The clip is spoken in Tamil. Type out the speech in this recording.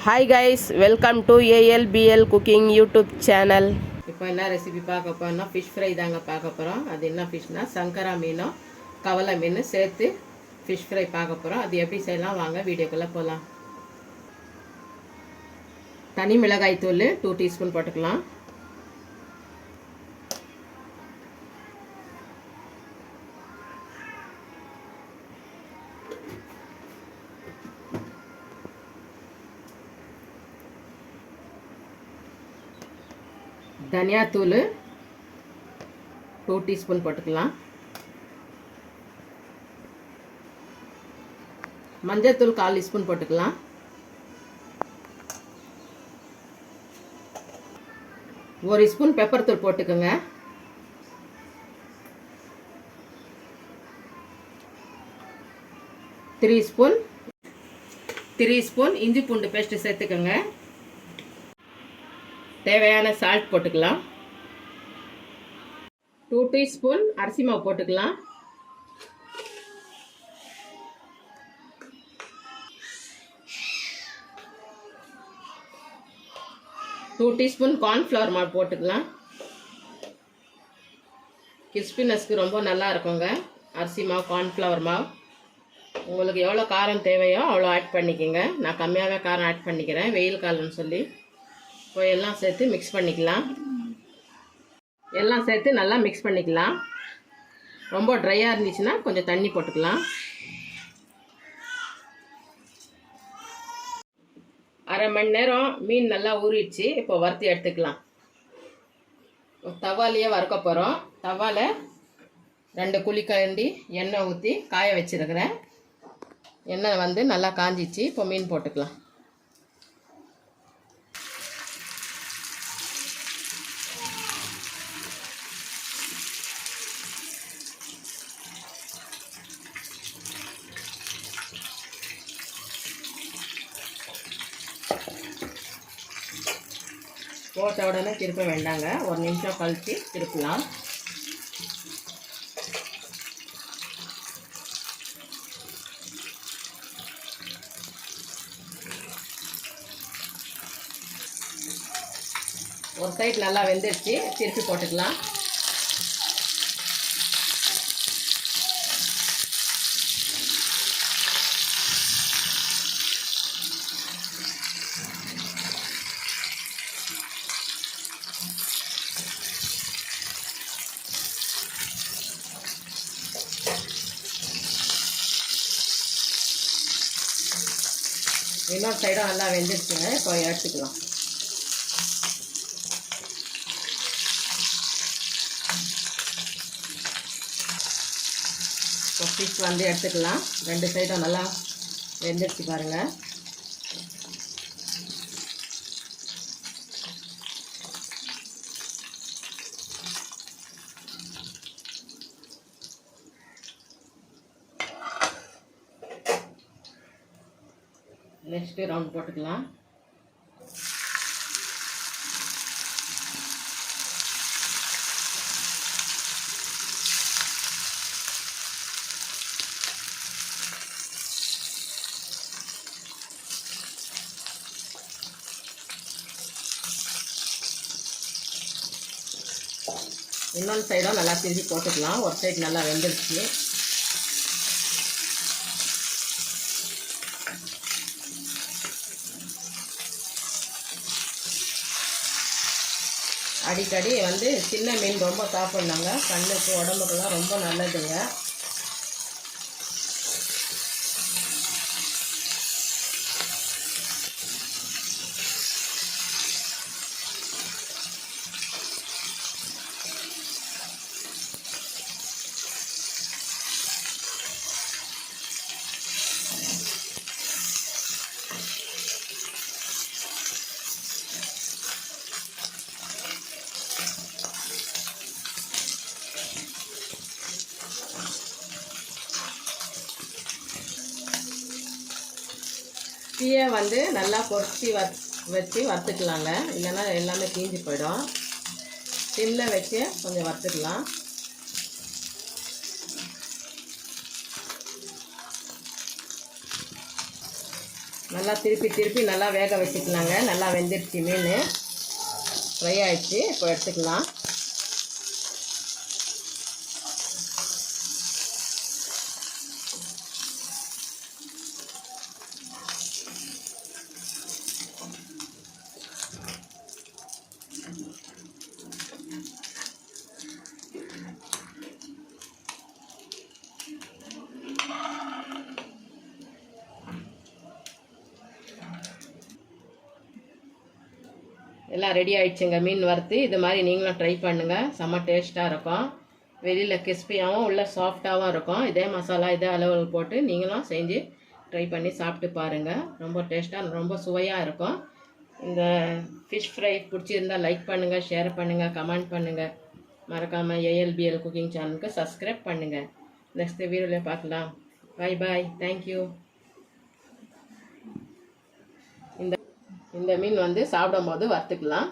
Hi guys, welcome to ALPL cooking YouTube channel. இப்போ என்ன ரெசிபி பார்க்க போறோம்னா ஃபிஷ் ஃப்ரை தாங்க பார்க்க போகிறோம். அது என்ன ஃபிஷ்னா சங்கரா மீனும் கவலை மீன் சேர்த்து ஃபிஷ் ஃப்ரை பார்க்க போகிறோம். அது எப்படி செய்யலாம் வாங்க வீடியோக்குள்ளே போகலாம். தனி மிளகாய் தூள் 2 டீஸ்பூன் போட்டுக்கலாம். தனியாத்தூள் 2 டீஸ்பூன் போட்டுக்கலாம். மஞ்சள்தூள் 1/4 டீஸ்பூன் போட்டுக்கலாம். ஒரு ஸ்பூன் பெப்பர் தூள் போட்டுக்கோங்க. த்ரீ ஸ்பூன் இஞ்சி பூண்டு பேஸ்ட் சேர்த்துக்கோங்க. தேவையான சால்ட் போட்டுக்கலாம். 2 டீஸ்பூன் அரிசி மாவு போட்டுக்கலாம். டூ டீஸ்பூன் கார்ன்ஃப்ளவர் மாவு போட்டுக்கலாம். கிறிஸ்பினஸ்க்கு ரொம்ப நல்லா இருக்குங்க அரிசி மாவு கார்ன்ஃப்ளவர் மாவு. உங்களுக்கு எவ்வளோ காரம் தேவையோ அவ்வளோ ஆட் பண்ணிக்கோங்க. நான் கம்மியாகவே காரம் ஆட் பண்ணிக்கிறேன் வெயில் காலம்னு சொல்லி. இப்போ எல்லாம் சேர்த்து மிக்ஸ் பண்ணிக்கலாம். எல்லாம் சேர்த்து நல்லா மிக்ஸ் பண்ணிக்கலாம். ரொம்ப ட்ரையாக இருந்துச்சுன்னா கொஞ்சம் தண்ணி போட்டுக்கலாம். அரை மணி நேரம் மீன் நல்லா ஊறிடுச்சு. இப்போ வறுத்து எடுத்துக்கலாம். தவாலையே வறுக்க போகிறோம். தவால 2 குழிக்கரண்டி எண்ணெய் ஊற்றி காய வச்சுருக்கிறேன். எண்ணெய் வந்து நல்லா காஞ்சிச்சு. இப்போ மீன் போட்டுக்கலாம். போட்ட உடனே திருப்ப வேண்டாங்க. ஒரு நிமிஷம் கழித்து திருப்பலாம். ஒரு சைடு நல்லா வெந்துடுச்சு. திருப்பி போட்டுக்கலாம். இன்னொரு சைடும் நல்லா வெந்துடுச்சுங்க. இப்போ எடுத்துக்கலாம். இப்போ ஃபிஷ் வந்து எடுத்துக்கலாம். 2 சைடும் நல்லா வெந்துடுச்சு பாருங்கள். நெக்ஸ்ட் ரவுண்ட் போட்டுக்கலாம். இன்னொரு சைடும் நல்லா திருப்பி போட்டுக்கலாம். ஒரு சைடு நல்லா வெந்துடுச்சு. அடிக்கடி வந்து சின்ன மீன் ரொம்ப சாப்பிட்லாங்க. கண்ணுக்கு உடம்புக்கெல்லாம் ரொம்ப நல்லதுங்க. தீயை வந்து நல்லா பொரிச்சு வச்சு வறுத்துக்கலாங்க. இல்லைன்னா எல்லாமே தீஞ்சு போயிடும். சிம்மில் வச்சு கொஞ்சம் வறுத்துக்கலாம். நல்லா திருப்பி நல்லா வேக வச்சுக்கலாங்க. நல்லா வெந்துடுச்சு, மீன் ஃப்ரை ஆகிடுச்சு. இப்போ எடுத்துக்கலாம். எல்லாம் ரெடி ஆகிடுச்சுங்க மீன் வறுத்து. இது மாதிரி நீங்களும் ட்ரை பண்ணுங்கள். செம்ம டேஸ்ட்டாக இருக்கும். வெளியில் கிறிஸ்பியாகவும் உள்ள சாஃப்டாகவும் இருக்கும். இதே மசாலா இதே அளவுகள் போட்டு நீங்களும் செஞ்சு ட்ரை பண்ணி சாப்பிட்டு பாருங்கள். ரொம்ப டேஸ்ட்டாக ரொம்ப சுவையாக இருக்கும். இந்த ஃபிஷ் ஃப்ரை பிடிச்சிருந்தால் லைக் பண்ணுங்கள், ஷேர் பண்ணுங்கள், கமெண்ட் பண்ணுங்கள். மறக்காமல் ஏஎல்பிஎல் குக்கிங் சேனலுக்கு சப்ஸ்கிரைப் பண்ணுங்கள். நெக்ஸ்ட் வீடியோவில் பார்க்கலாம். பாய் பாய். தேங்க்யூ. இந்த மீன் வந்து சாப்பிடும் போது வறுத்துக்கலாம்.